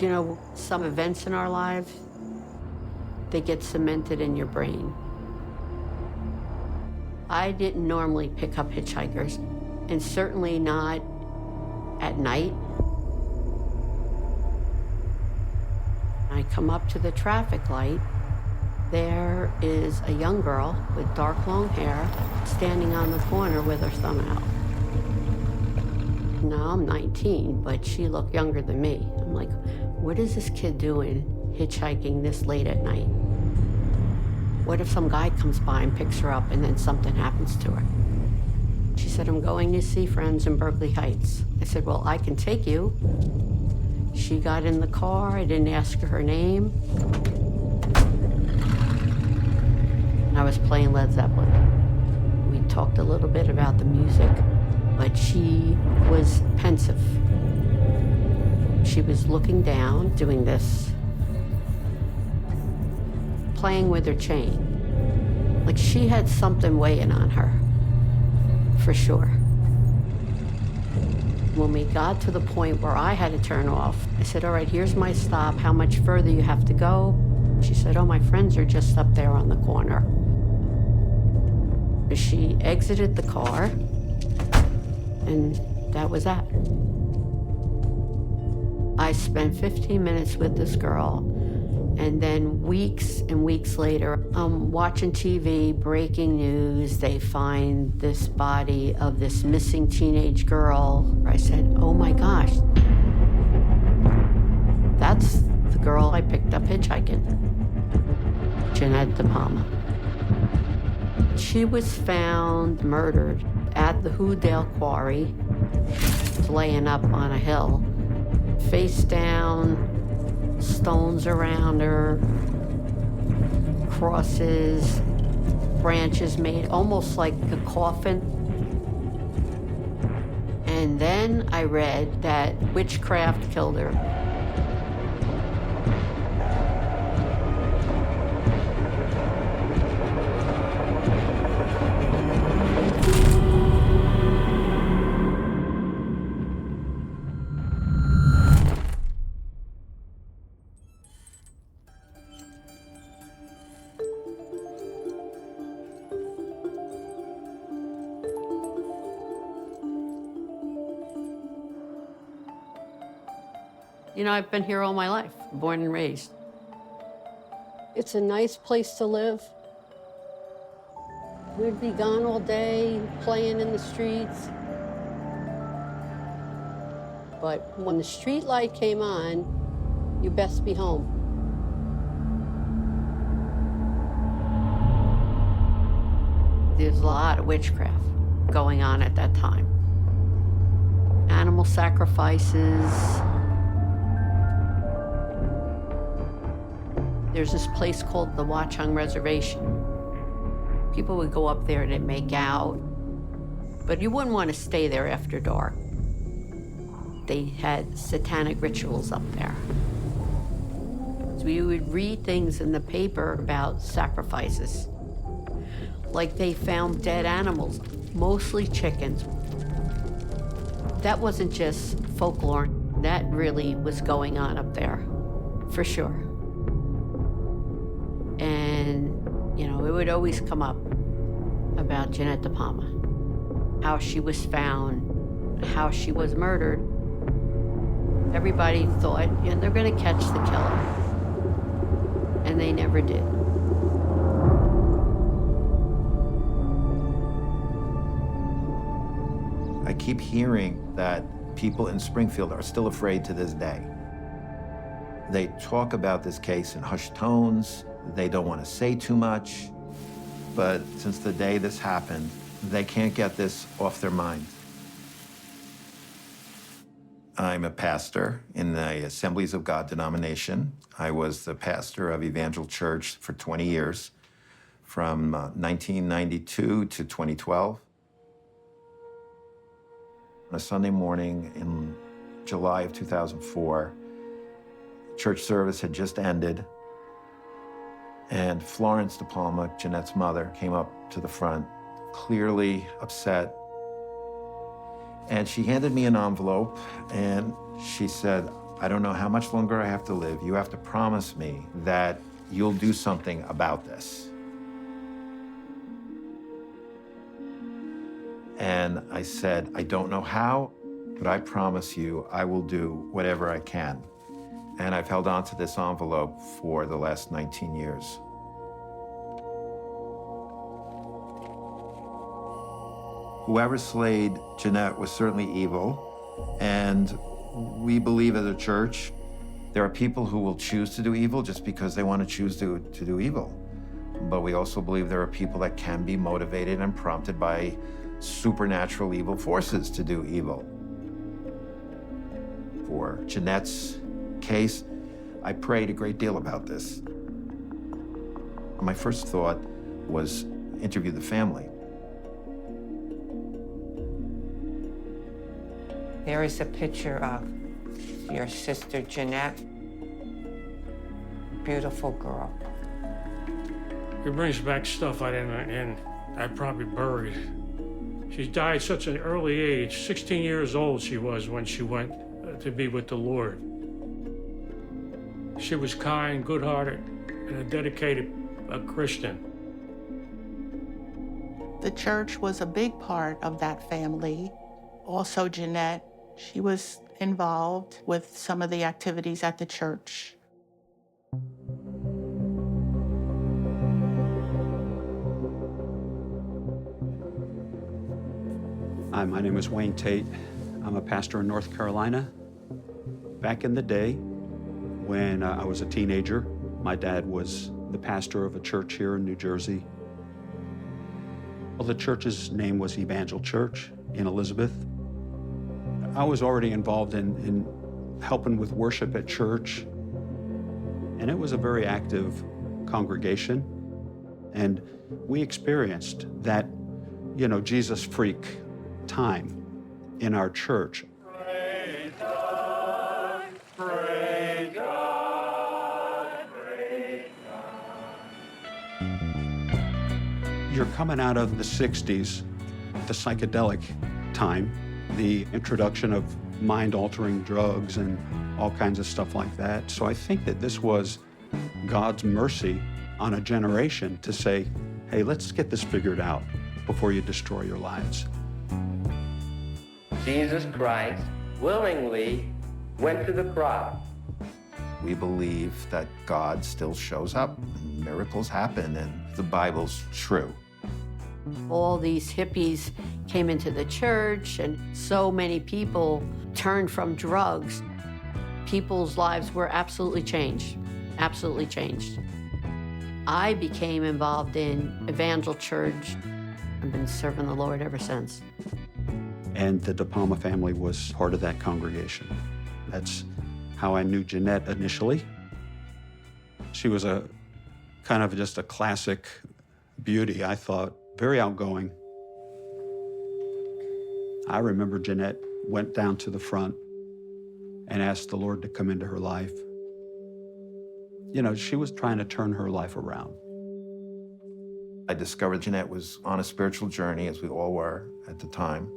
You know, some events in our lives, they get cemented in your brain. I didn't normally pick up hitchhikers, and certainly not at night. I come up to the traffic light. There is a young girl with dark, long hair standing on the corner with her thumb out. Now I'm 19, but she looked younger than me. I'm like, what is this kid doing hitchhiking this late at night? What if some guy comes by and picks her up and then something happens to her? She said, I'm going to see friends in Berkeley Heights. I said, well, I can take you. She got in the car. I didn't ask her her name. And I was playing Led Zeppelin. We talked a little bit about the music, but she was pensive. She was looking down, doing this, playing with her chain. Like she had something weighing on her, for sure. When we got to the point where I had to turn off, I said, all right, here's my stop. How much further you have to go? She said, oh, my friends are just up there on the corner. She exited the car, and that was that. I spent 15 minutes with this girl, and then weeks and weeks later, I'm watching TV, breaking news. They find this body of this missing teenage girl. I said, oh my gosh, that's the girl I picked up hitchhiking, Jeannette DePalma. She was found murdered at the Hoodale Quarry, laying up on a hill, face down, stones around her, crosses, branches made almost like a coffin. And then I read that witchcraft killed her. You know, I've been here all my life, born and raised. It's a nice place to live. We'd be gone all day, playing in the streets. But when the street light came on, you best be home. There's a lot of witchcraft going on at that time. Animal sacrifices. There's this place called the Watchung Reservation. People would go up there to make out, but you wouldn't want to stay there after dark. They had satanic rituals up there. So we would read things in the paper about sacrifices. Like they found dead animals, mostly chickens. That wasn't just folklore. That really was going on up there, for sure. And, you know, it would always come up about Jeannette DePalma, how she was found, how she was murdered. Everybody thought, you know, they're going to catch the killer. And they never did. I keep hearing that people in Springfield are still afraid to this day. They talk about this case in hushed tones. They don't want to say too much. But since the day this happened, they can't get this off their mind. I'm a pastor in the Assemblies of God denomination. I was the pastor of Evangel Church for 20 years, from 1992 to 2012. On a Sunday morning in July of 2004, church service had just ended, and Florence DePalma, Jeanette's mother, came up to the front, clearly upset. And she handed me an envelope, and she said, I don't know how much longer I have to live. You have to promise me that you'll do something about this. And I said, I don't know how, but I promise you I will do whatever I can. And I've held on to this envelope for the last 19 years. Whoever slayed Jeannette was certainly evil, and we believe as a church there are people who will choose to do evil just because they want to choose to do evil. But we also believe there are people that can be motivated and prompted by supernatural evil forces to do evil. For Jeannette's case, I prayed a great deal about this. My first thought was interview the family. There is a picture of your sister Jeannette. Beautiful girl. It brings back stuff I probably buried. She died such an early age, 16 years old she was when she went to be with the Lord. She was kind, good-hearted, and a dedicated Christian. The church was a big part of that family. Also, Jeannette, she was involved with some of the activities at the church. Hi, my name is Wayne Tate. I'm a pastor in North Carolina. Back in the day, when I was a teenager, my dad was the pastor of a church here in New Jersey. Well, the church's name was Evangel Church in Elizabeth. I was already involved in helping with worship at church, and it was a very active congregation. And we experienced that, Jesus freak time in our church. Pray God, pray God, pray God. You're coming out of the 60s, the psychedelic time, the introduction of mind-altering drugs and all kinds of stuff like that. So I think that this was God's mercy on a generation to say, hey, let's get this figured out before you destroy your lives. Jesus Christ willingly went to the cross. We believe that God still shows up, and miracles happen, and the Bible's true. All these hippies came into the church, and so many people turned from drugs. People's lives were absolutely changed, absolutely changed. I became involved in Evangel Church. I've been serving the Lord ever since. And the DePalma family was part of that congregation. That's how I knew Jeannette initially. She was a kind of just a classic beauty, I thought, very outgoing. I remember Jeannette went down to the front and asked the Lord to come into her life. She was trying to turn her life around. I discovered Jeannette was on a spiritual journey, as we all were at the time,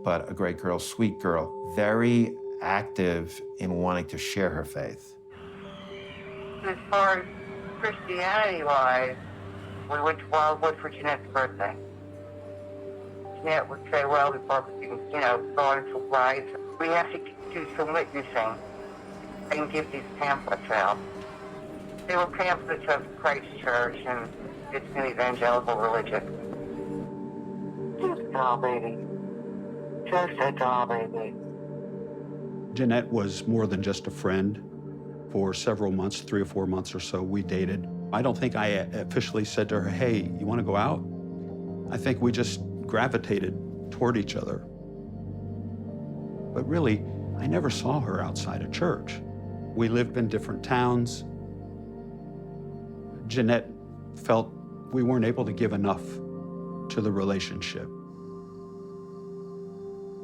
but a great girl, sweet girl, very active in wanting to share her faith. As far as Christianity-wise, we went to Wildwood for Jeanette's birthday. Jeannette would say, well, before we can, go into rites, we have to do some witnessing and give these pamphlets out. They were pamphlets of Christ Church and it's an evangelical religion. Just a doll baby. Just a doll baby. Jeannette was more than just a friend. For several months, 3 or 4 months or so, we dated. I don't think I officially said to her, hey, you want to go out? I think we just gravitated toward each other. But really, I never saw her outside of church. We lived in different towns. Jeannette felt we weren't able to give enough to the relationship.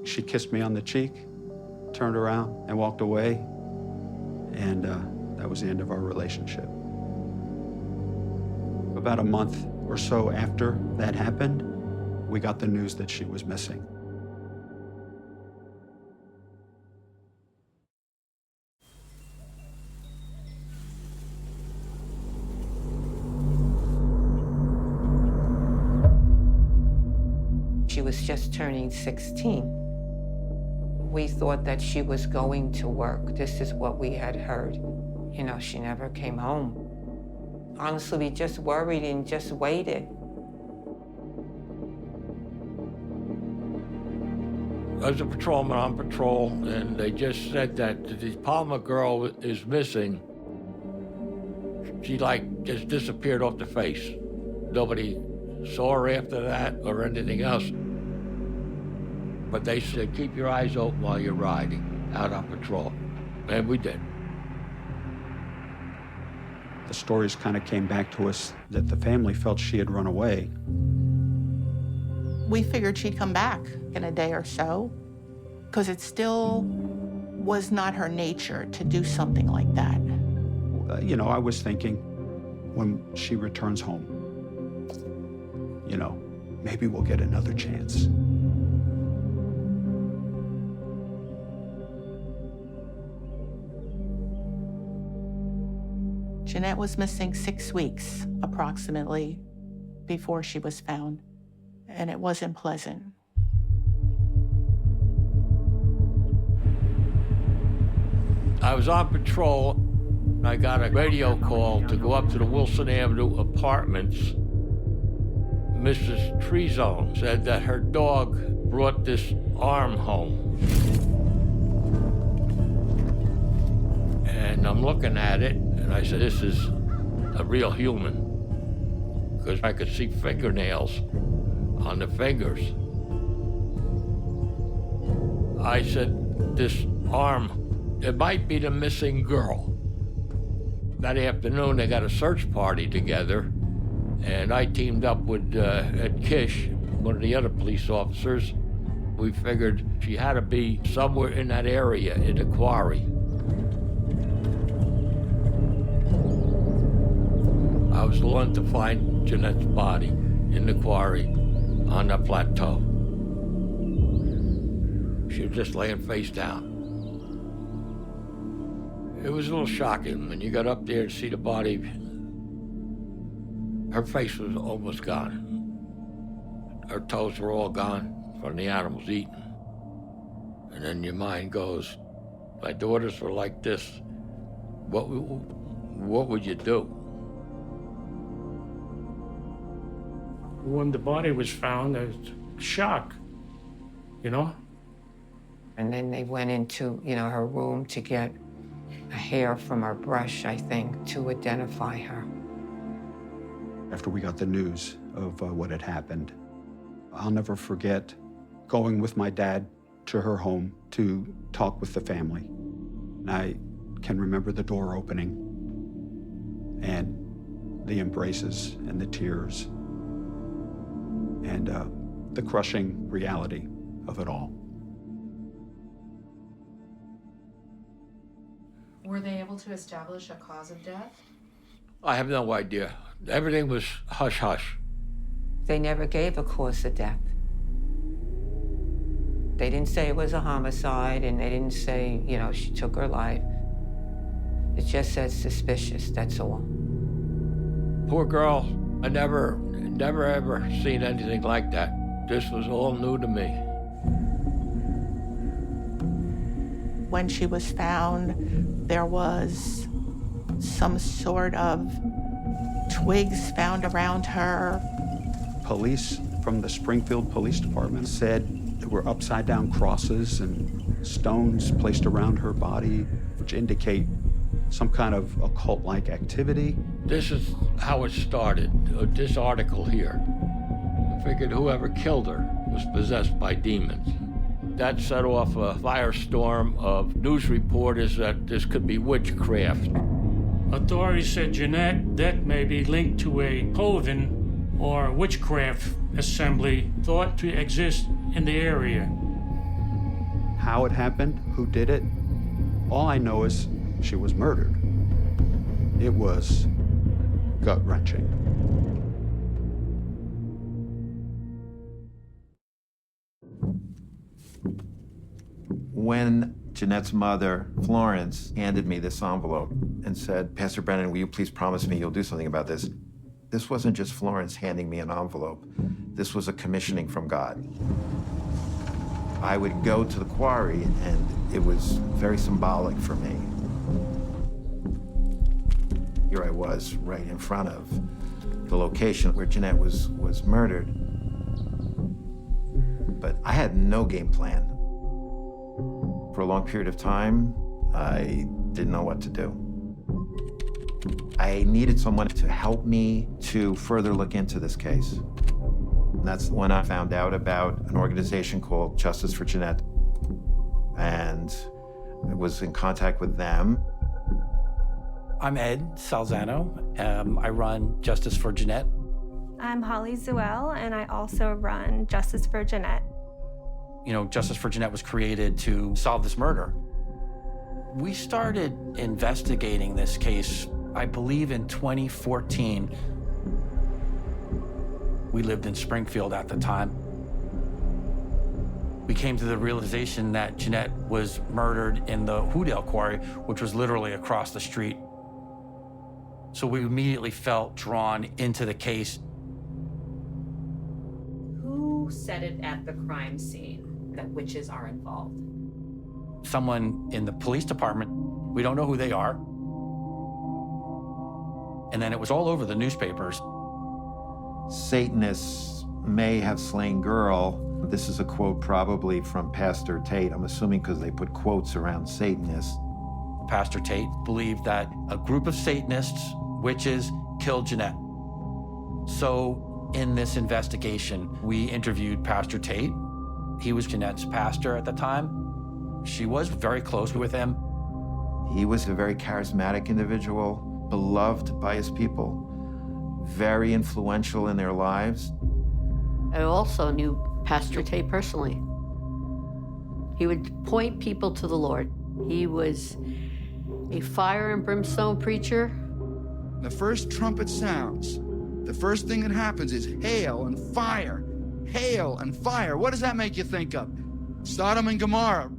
She kissed me on the cheek, turned around and walked away, and that was the end of our relationship. About a month or so after that happened, we got the news that she was missing. she was just turning 16. We thought that she was going to work. This is what we had heard. You know, she never came home. Honestly, we just worried and just waited. I was a patrolman on patrol, and they just said that the DePalma girl is missing. She, like, just disappeared off the face. Nobody saw her after that or anything else. But they said, keep your eyes open while you're riding out on patrol. And we did. The stories kind of came back to us that the family felt she had run away. We figured she'd come back in a day or so, because it still was not her nature to do something like that. You know, I was thinking, when she returns home, you know, maybe we'll get another chance. Jeannette was missing 6 weeks, approximately, before she was found, and it wasn't pleasant. I was on patrol. I got a radio call to go up to the Wilson Avenue apartments. Mrs. Trezone said that her dog brought this arm home. And I'm looking at it, and I said, this is a real human. Because I could see fingernails on the fingers. I said, this arm, it might be the missing girl. That afternoon, they got a search party together, and I teamed up with Ed Kish, one of the other police officers. We figured she had to be somewhere in that area, in the quarry. I was the one to find Jeannette's body in the quarry on the plateau. She was just laying face down. It was a little shocking when you got up there to see the body. Her face was almost gone. Her toes were all gone from the animals eating. And then your mind goes, my daughters were like this. What would you do? When the body was found, there was shock, you know? And then they went into, you know, her room to get a hair from her brush, I think, to identify her. After we got the news of what had happened, I'll never forget going with my dad to her home to talk with the family. And I can remember the door opening and the embraces and the tears and the crushing reality of it all. Were they able to establish a cause of death? I have no idea. Everything was hush-hush. They never gave a cause of death. They didn't say it was a homicide, and they didn't say, you know, she took her life. It just said suspicious, that's all. Poor girl. I never ever seen anything like that. This was all new to me. When she was found, there was some sort of twigs found around her. Police from the Springfield Police Department said there were upside-down crosses and stones placed around her body, which indicate some kind of occult-like activity. This is how it started, this article here. I figured whoever killed her was possessed by demons. That set off a firestorm of news reporters that this could be witchcraft. Authorities said Jeannette death may be linked to a coven or witchcraft assembly thought to exist in the area. How it happened, who did it, all I know is she was murdered. It was gut-wrenching. When Jeannette's mother, Florence, handed me this envelope and said, Pastor Brennan, will you please promise me you'll do something about this? This wasn't just Florence handing me an envelope. This was a commissioning from God. I would go to the quarry, and it was very symbolic for me. Here I was, right in front of the location where Jeannette was murdered. But I had no game plan. For a long period of time, I didn't know what to do. I needed someone to help me to further look into this case. And that's when I found out about an organization called Justice for Jeannette, and I was in contact with them. I'm Ed Salzano. I run Justice for Jeannette. I'm Holly Zuel, and I also run Justice for Jeannette. You know, Justice for Jeannette was created to solve this murder. We started investigating this case, I believe, in 2014. We lived in Springfield at the time. We came to the realization that Jeannette was murdered in the Hoodale Quarry, which was literally across the street. So we immediately felt drawn into the case. Who said it at the crime scene that witches are involved? Someone in the police department. We don't know who they are. And then it was all over the newspapers. Satanists may have slain girl. This is a quote probably from Pastor Tate. I'm assuming because they put quotes around Satanists. Pastor Tate believed that a group of Satanists, witches, killed Jeannette. So in this investigation, we interviewed Pastor Tate. He was Jeannette's pastor at the time. She was very close with him. He was a very charismatic individual, beloved by his people, very influential in their lives. I also knew Pastor Tate personally. He would point people to the Lord. He was a fire and brimstone preacher. The first trumpet sounds, the first thing that happens is hail and fire. Hail and fire. What does that make you think of? Sodom and Gomorrah.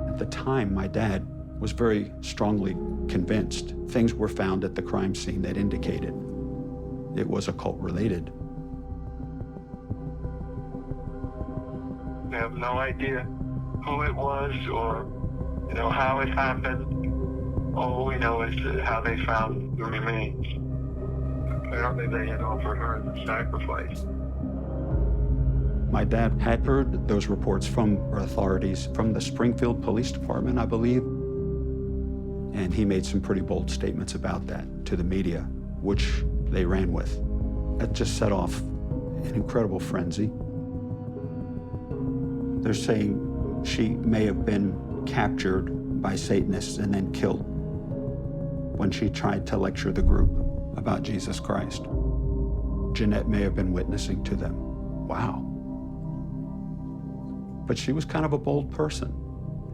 At the time, my dad was very strongly convinced things were found at the crime scene that indicated it was occult related. We have no idea who it was or, how it happened. All we know is how they found the remains. Apparently they had offered her as a sacrifice. My dad had heard those reports from authorities, from the Springfield Police Department, I believe. And he made some pretty bold statements about that to the media, which they ran with. That just set off an incredible frenzy. They're saying she may have been captured by Satanists and then killed when she tried to lecture the group about Jesus Christ. Jeannette may have been witnessing to them. Wow. But she was kind of a bold person,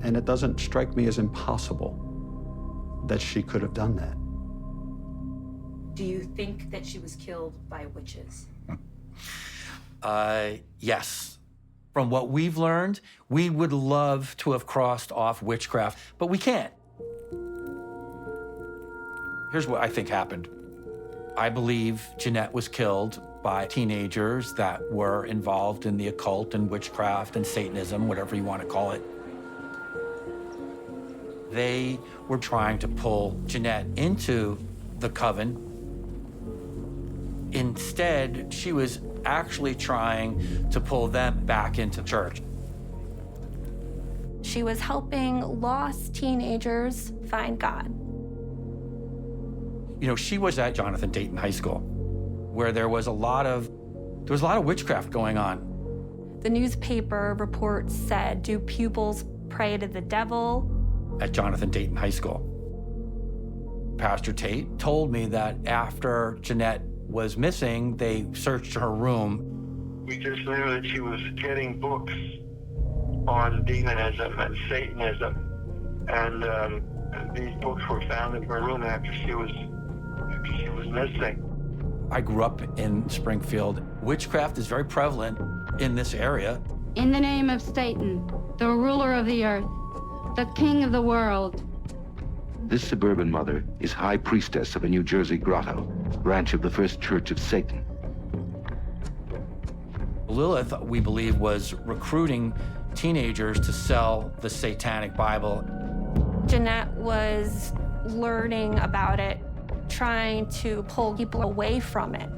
and it doesn't strike me as impossible that she could have done that. Do you think that she was killed by witches? Yes. From what we've learned, we would love to have crossed off witchcraft, but we can't. Here's what I think happened. I believe Jeannette was killed by teenagers that were involved in the occult and witchcraft and Satanism, whatever you want to call it. They were trying to pull Jeannette into the coven. Instead, she was actually trying to pull them back into church. She was helping lost teenagers find God. She was at Jonathan Dayton High School, where there was a lot of witchcraft going on. The newspaper reports said, "Do pupils pray to the devil?" At Jonathan Dayton High School. Pastor Tate told me that after Jeannette was missing, they searched her room. We just knew that she was getting books on demonism and Satanism, and these books were found in her room after she was missing. I grew up in Springfield. Witchcraft is very prevalent in this area. In the name of Satan, the ruler of the earth, the king of the world, This suburban mother is high priestess of a New Jersey grotto, branch of the First Church of Satan. Lilith, we believe, was recruiting teenagers to sell the Satanic Bible. Jeannette was learning about it, trying to pull people away from it.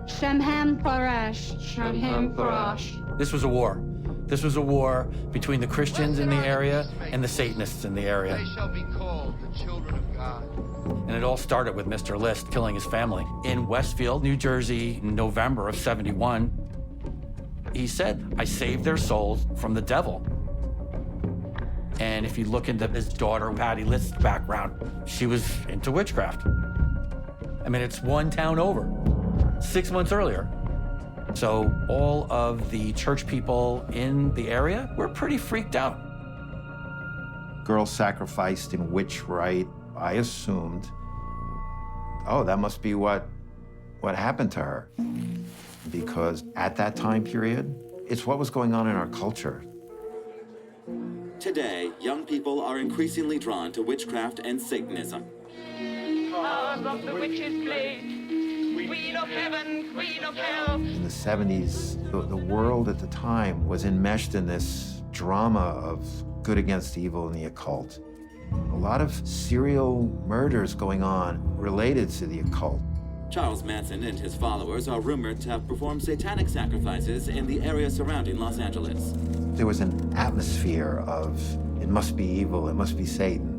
Shemhem Parash, Shemhem Parash. This was a war. This was a war between the Christians in the area and the Satanists in the area. They shall be called the children of God. And it all started with Mr. List killing his family. In Westfield, New Jersey, in November of '71, he said, I saved their souls from the devil. And if you look into his daughter, Patty List's background, she was into witchcraft. I mean, it's one town over, 6 months earlier. So all of the church people in the area were pretty freaked out. Girls sacrificed in witch rite. I assumed, oh, that must be what happened to her. Because at that time period, it's what was going on in our culture. Today, young people are increasingly drawn to witchcraft and Satanism. Powers of the witch's blade. Queen of heaven, queen of hell. In the 70s, the world at the time was enmeshed in this drama of good against evil and the occult. A lot of serial murders going on related to the occult. Charles Manson and his followers are rumored to have performed satanic sacrifices in the area surrounding Los Angeles. There was an atmosphere of, it must be evil, it must be Satan.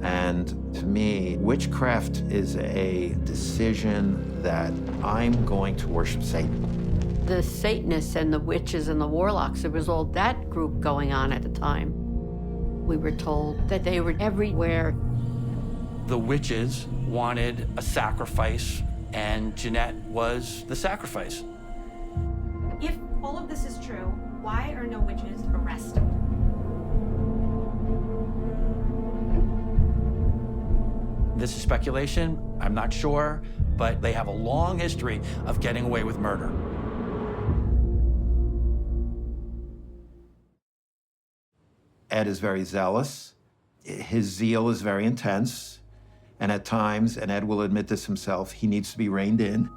And to me, witchcraft is a decision that I'm going to worship Satan. The Satanists and the witches and the warlocks, there was all that group going on at the time. We were told that they were everywhere. The witches wanted a sacrifice, and Jeannette was the sacrifice. If all of this is true, why are no witches arrested? This is speculation, I'm not sure, but they have a long history of getting away with murder. Ed is very zealous. His zeal is very intense. And at times, and Ed will admit this himself, he needs to be reined in.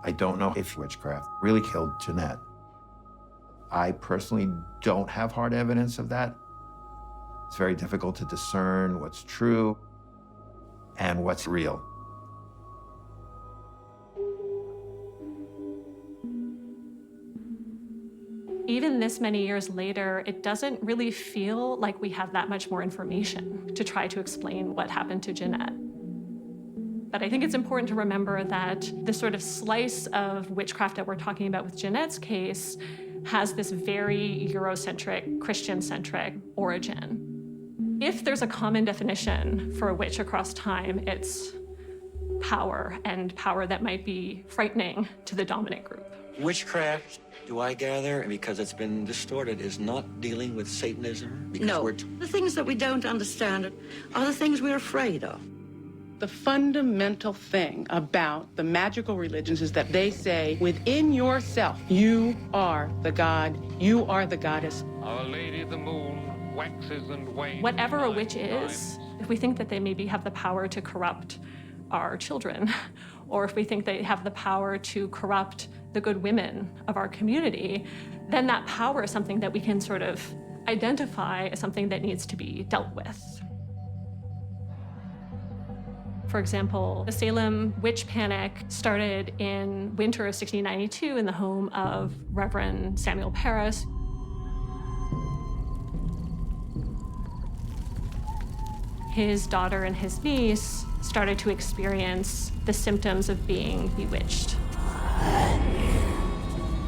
I don't know if witchcraft really killed Jeannette. I personally don't have hard evidence of that. It's very difficult to discern what's true and what's real. Even this many years later, it doesn't really feel like we have that much more information to try to explain what happened to Jeannette. But I think it's important to remember that the sort of slice of witchcraft that we're talking about with Jeannette's case has this very Eurocentric, Christian-centric origin. If there's a common definition for a witch across time, it's power, and power that might be frightening to the dominant group. Witchcraft, do I gather, because it's been distorted, is not dealing with Satanism? Because No, the things that we don't understand are the things we're afraid of. The fundamental thing about the magical religions is that they say, within yourself, you are the god, you are the goddess. Our Lady of the Moon waxes and wanes. Whatever a witch is, if we think that they maybe have the power to corrupt our children, or if we think they have the power to corrupt the good women of our community, then that power is something that we can sort of identify as something that needs to be dealt with. For example, the Salem witch panic started in winter of 1692 in the home of Reverend Samuel Parris. His daughter and his niece started to experience the symptoms of being bewitched.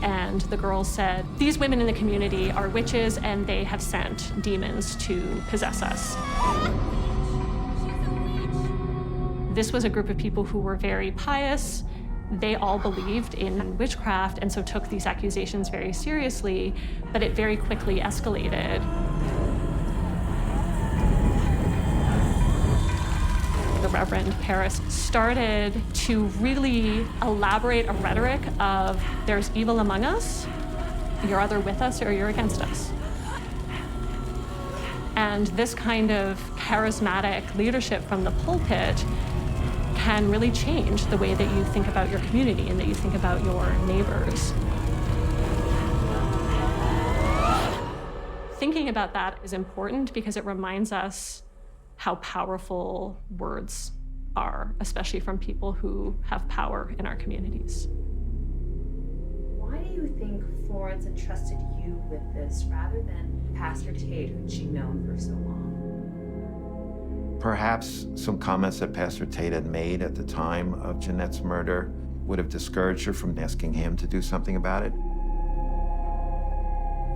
And the girls said, these women in the community are witches and they have sent demons to possess us. This was a group of people who were very pious. They all believed in witchcraft and so took these accusations very seriously, but it very quickly escalated. The Reverend Parris started to really elaborate a rhetoric of there's evil among us, you're either with us or you're against us. And this kind of charismatic leadership from the pulpit can really change the way that you think about your community and that you think about your neighbors. Thinking about that is important because it reminds us how powerful words are, especially from people who have power in our communities. Why do you think Florence entrusted you with this rather than Pastor Tate, whom she'd known for so long? Perhaps some comments that Pastor Tate had made at the time of Jeannette's murder would have discouraged her from asking him to do something about it.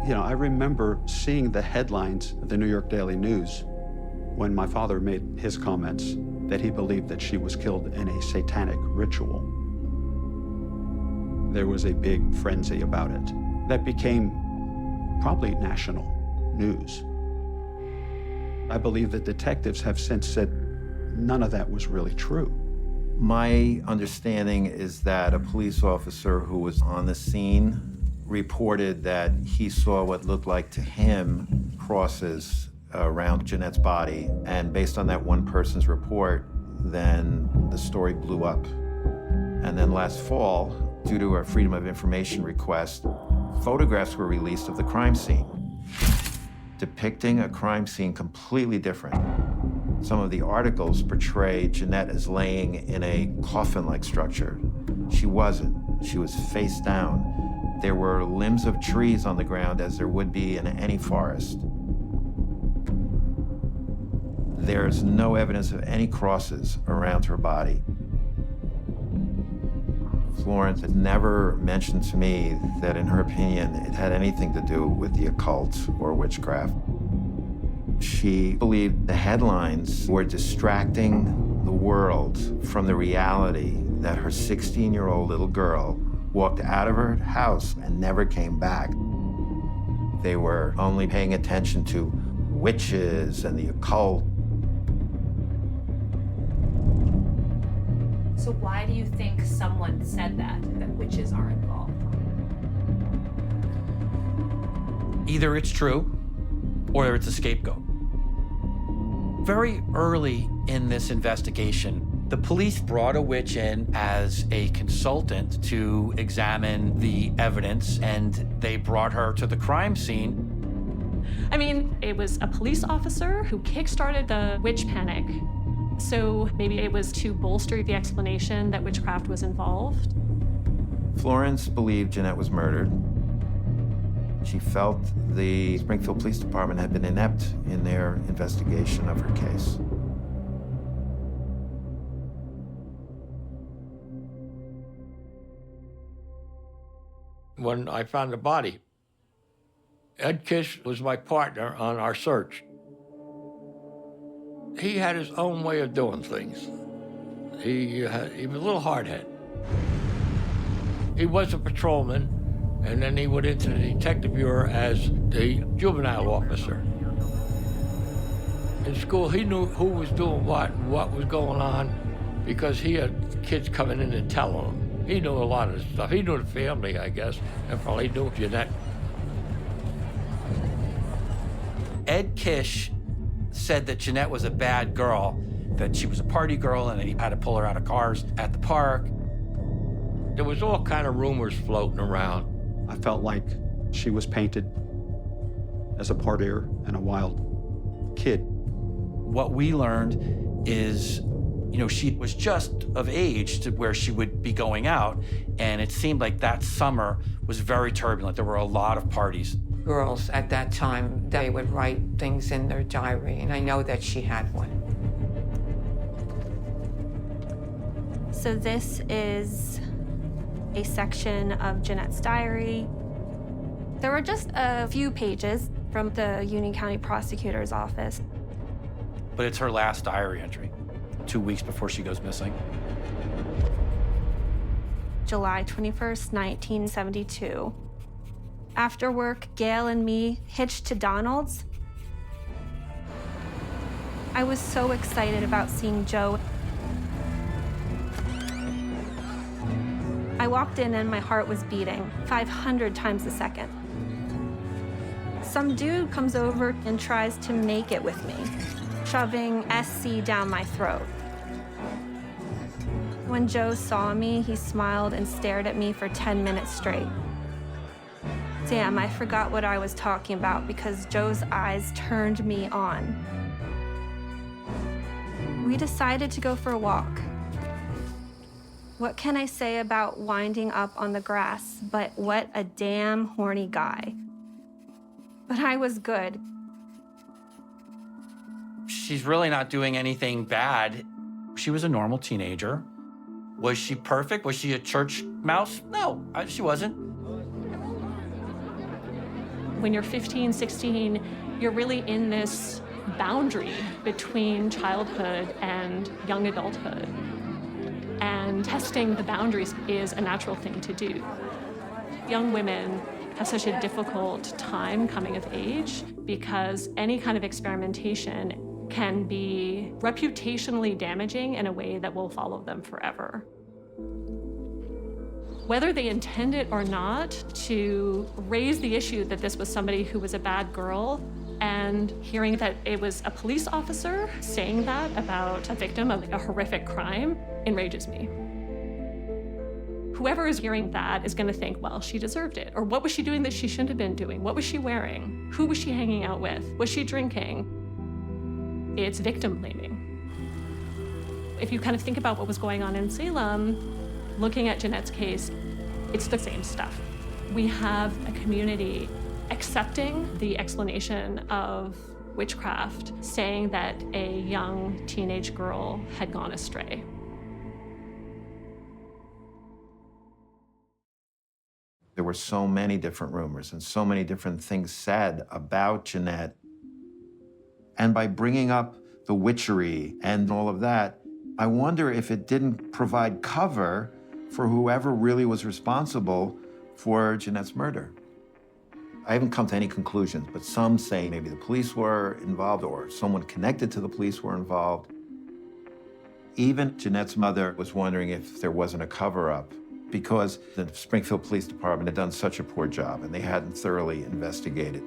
You know, I remember seeing the headlines of the New York Daily News when my father made his comments that he believed that she was killed in a satanic ritual. There was a big frenzy about it that became probably national news. I believe that detectives have since said none of that was really true. My understanding is that a police officer who was on the scene reported that he saw what looked like to him crosses around Jeannette's body, and based on that one person's report, then the story blew up. And then last fall, due to a Freedom of Information request, photographs were released of the crime scene, depicting a crime scene completely different. Some of the articles portray Jeannette as laying in a coffin-like structure. She wasn't. She was face down. There were limbs of trees on the ground, as there would be in any forest. There's no evidence of any crosses around her body. Florence had never mentioned to me that, in her opinion, it had anything to do with the occult or witchcraft. She believed the headlines were distracting the world from the reality that her 16-year-old little girl walked out of her house and never came back. They were only paying attention to witches and the occult. So why do you think someone said that witches are involved? Either it's true or it's a scapegoat. Very early in this investigation, the police brought a witch in as a consultant to examine the evidence, and they brought her to the crime scene. I mean, it was a police officer who kickstarted the witch panic. So maybe it was to bolster the explanation that witchcraft was involved. Florence believed Jeannette was murdered. She felt the Springfield Police Department had been inept in their investigation of her case. When I found the body, Ed Kish was my partner on our search. He had his own way of doing things. He was a little hard-headed. He was a patrolman, and then he went into the detective bureau as the juvenile officer. In school, he knew who was doing what and what was going on because he had kids coming in and telling him. He knew a lot of stuff. He knew the family, I guess, and probably knew Jeannette. Ed Kish said that Jeannette was a bad girl, that she was a party girl, and that he had to pull her out of cars at the park. There was all kind of rumors floating around. I felt like she was painted as a partier and a wild kid. What we learned is, you know, she was just of age to where she would be going out, and it seemed like that summer was very turbulent. There were a lot of parties. Girls at that time, they would write things in their diary, and I know that she had one. So this is a section of Jeannette's diary. There were just a few pages from the Union County Prosecutor's Office. But it's her last diary entry, 2 weeks before she goes missing. July 21st, 1972. After work, Gail and me hitched to Donald's. I was so excited about seeing Joe. I walked in and my heart was beating 500 times a second. Some dude comes over and tries to make it with me, shoving SC down my throat. When Joe saw me, he smiled and stared at me for 10 minutes straight. Damn, I forgot what I was talking about because Joe's eyes turned me on. We decided to go for a walk. What can I say about winding up on the grass, but what a damn horny guy. But I was good. She's really not doing anything bad. She was a normal teenager. Was she perfect? Was she a church mouse? No, she wasn't. When you're 15, 16, you're really in this boundary between childhood and young adulthood. And testing the boundaries is a natural thing to do. Young women have such a difficult time coming of age because any kind of experimentation can be reputationally damaging in a way that will follow them forever. Whether they intend it or not, to raise the issue that this was somebody who was a bad girl and hearing that it was a police officer saying that about a victim of a horrific crime enrages me. Whoever is hearing that is going to think, well, she deserved it. Or what was she doing that she shouldn't have been doing? What was she wearing? Who was she hanging out with? Was she drinking? It's victim blaming. If you kind of think about what was going on in Salem, looking at Jeannette's case, it's the same stuff. We have a community accepting the explanation of witchcraft, saying that a young teenage girl had gone astray. There were so many different rumors and so many different things said about Jeannette. And by bringing up the witchery and all of that, I wonder if it didn't provide cover for whoever really was responsible for Jeannette's murder. I haven't come to any conclusions, but some say maybe the police were involved or someone connected to the police were involved. Even Jeannette's mother was wondering if there wasn't a cover-up because the Springfield Police Department had done such a poor job and they hadn't thoroughly investigated.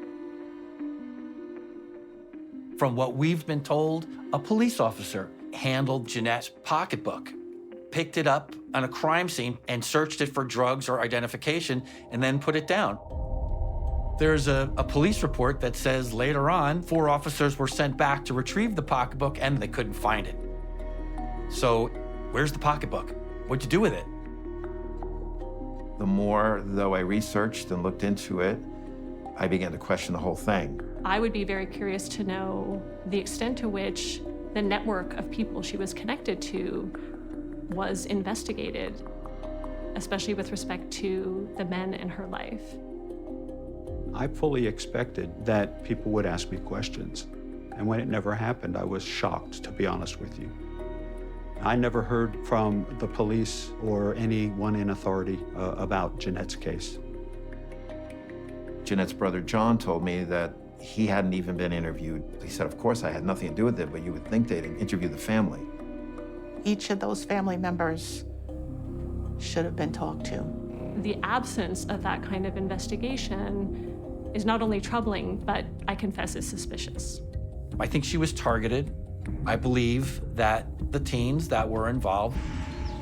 From what we've been told, a police officer handled Jeannette's pocketbook, picked it up on a crime scene and searched it for drugs or identification and then put it down. There's a police report that says later on, 4 officers were sent back to retrieve the pocketbook and they couldn't find it. So where's the pocketbook? What'd you do with it? The more, though, I researched and looked into it, I began to question the whole thing. I would be very curious to know the extent to which the network of people she was connected to was investigated, especially with respect to the men in her life. I fully expected that people would ask me questions. And when it never happened, I was shocked, to be honest with you. I never heard from the police or anyone in authority about Jeannette's case. Jeannette's brother John told me that he hadn't even been interviewed. He said, of course, I had nothing to do with it, but you would think they'd interview the family. Each of those family members should have been talked to. The absence of that kind of investigation is not only troubling, but I confess is suspicious. I think she was targeted. I believe that the teens that were involved,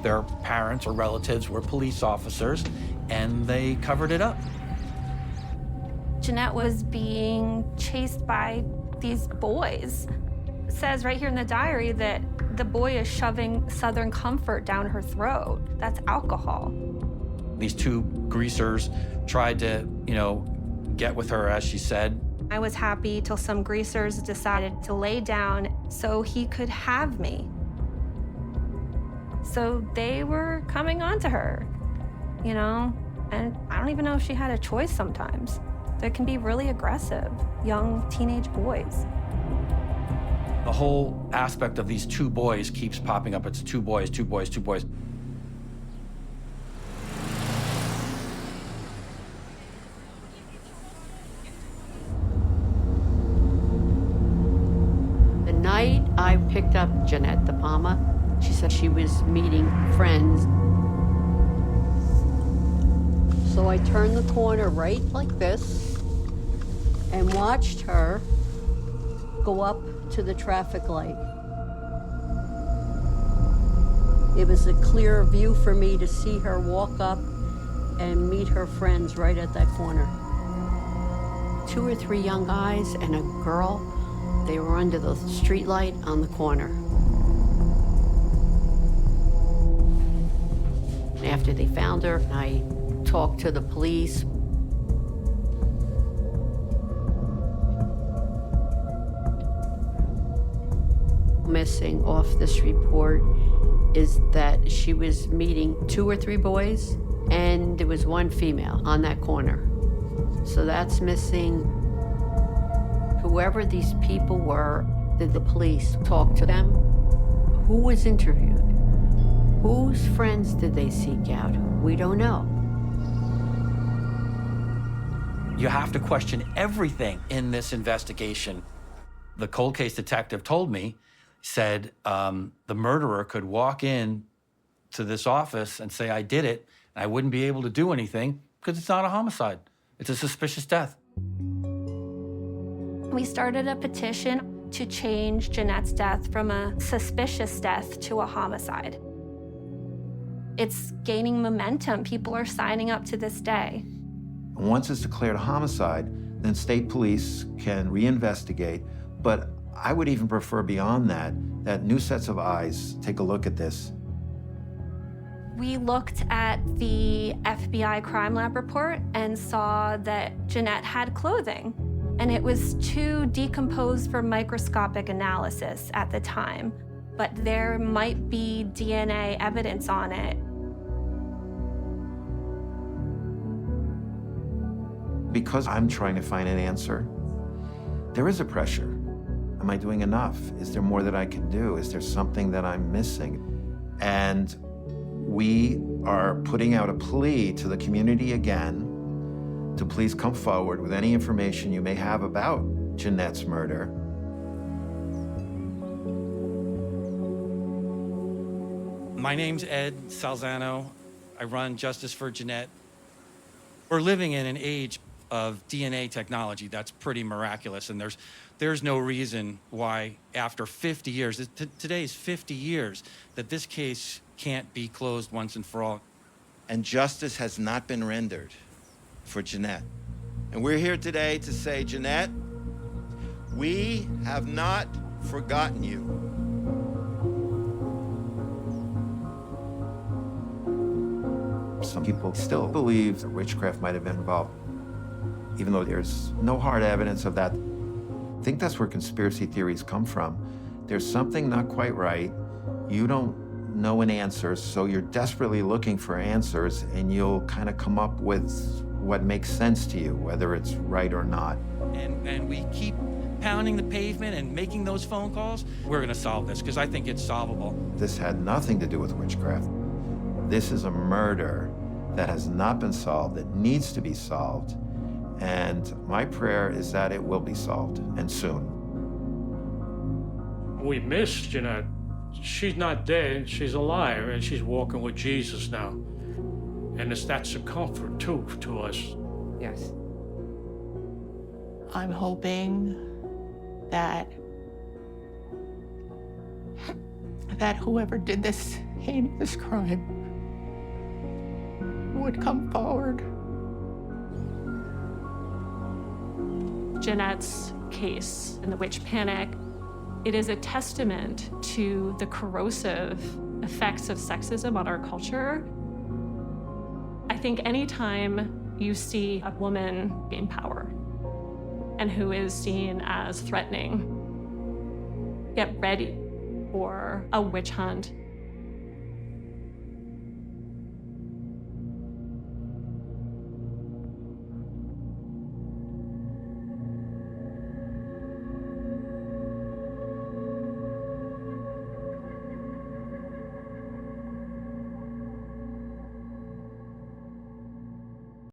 their parents or relatives were police officers, and they covered it up. Jeannette was being chased by these boys. It says right here in the diary that the boy is shoving Southern Comfort down her throat. That's alcohol. These 2 greasers tried to, get with her, as she said. I was happy till some greasers decided to lay down so he could have me. So they were coming on to her, and I don't even know if she had a choice sometimes. They can be really aggressive, young teenage boys. The whole aspect of these 2 boys keeps popping up. It's 2 boys, 2 boys, 2 boys. The night I picked up Jeannette DePalma, she said she was meeting friends. So I turned the corner right like this, and watched her go up to the traffic light. It was a clear view for me to see her walk up and meet her friends right at that corner. 2 or 3 young guys and a girl, they were under the street light on the corner. After they found her, I talked to the police. Missing off this report is that she was meeting 2 or 3 boys, and there was 1 female on that corner. So that's missing. Whoever these people were, did the police talk to them? Who was interviewed? Whose friends did they seek out? We don't know. You have to question everything in this investigation. The cold case detective told me, said the murderer could walk in to this office and say, I did it, and I wouldn't be able to do anything because it's not a homicide. It's a suspicious death. We started a petition to change Jeannette's death from a suspicious death to a homicide. It's gaining momentum. People are signing up to this day. Once it's declared a homicide, then state police can reinvestigate, but I would even prefer beyond that new sets of eyes take a look at this. We looked at the FBI crime lab report and saw that Jeannette had clothing, and it was too decomposed for microscopic analysis at the time, but there might be DNA evidence on it. Because I'm trying to find an answer, there is a pressure. Am I doing enough? Is there more that I can do? Is there something that I'm missing? And we are putting out a plea to the community again to please come forward with any information you may have about Jeannette's murder. My name's Ed Salzano. I run Justice for Jeannette. We're living in an age of DNA technology that's pretty miraculous, and there's no reason why after 50 years, today's 50 years, that this case can't be closed once and for all. And justice has not been rendered for Jeannette. And we're here today to say, Jeannette, we have not forgotten you. Some people still believe that witchcraft might have been involved, even though there's no hard evidence of that. I think that's where conspiracy theories come from. There's something not quite right. You don't know an answer, so you're desperately looking for answers, and you'll kind of come up with what makes sense to you, whether it's right or not. And we keep pounding the pavement and making those phone calls. We're gonna solve this, because I think it's solvable. This had nothing to do with witchcraft. This is a murder that has not been solved, that needs to be solved. And my prayer is that it will be solved, and soon. We miss Jeannette. She's not dead, she's alive, and she's walking with Jesus now. And that's a comfort, too, to us. Yes. I'm hoping that whoever did this heinous crime would come forward. Jeannette's case and the witch panic, it is a testament to the corrosive effects of sexism on our culture. I think anytime you see a woman gain power and who is seen as threatening, get ready for a witch hunt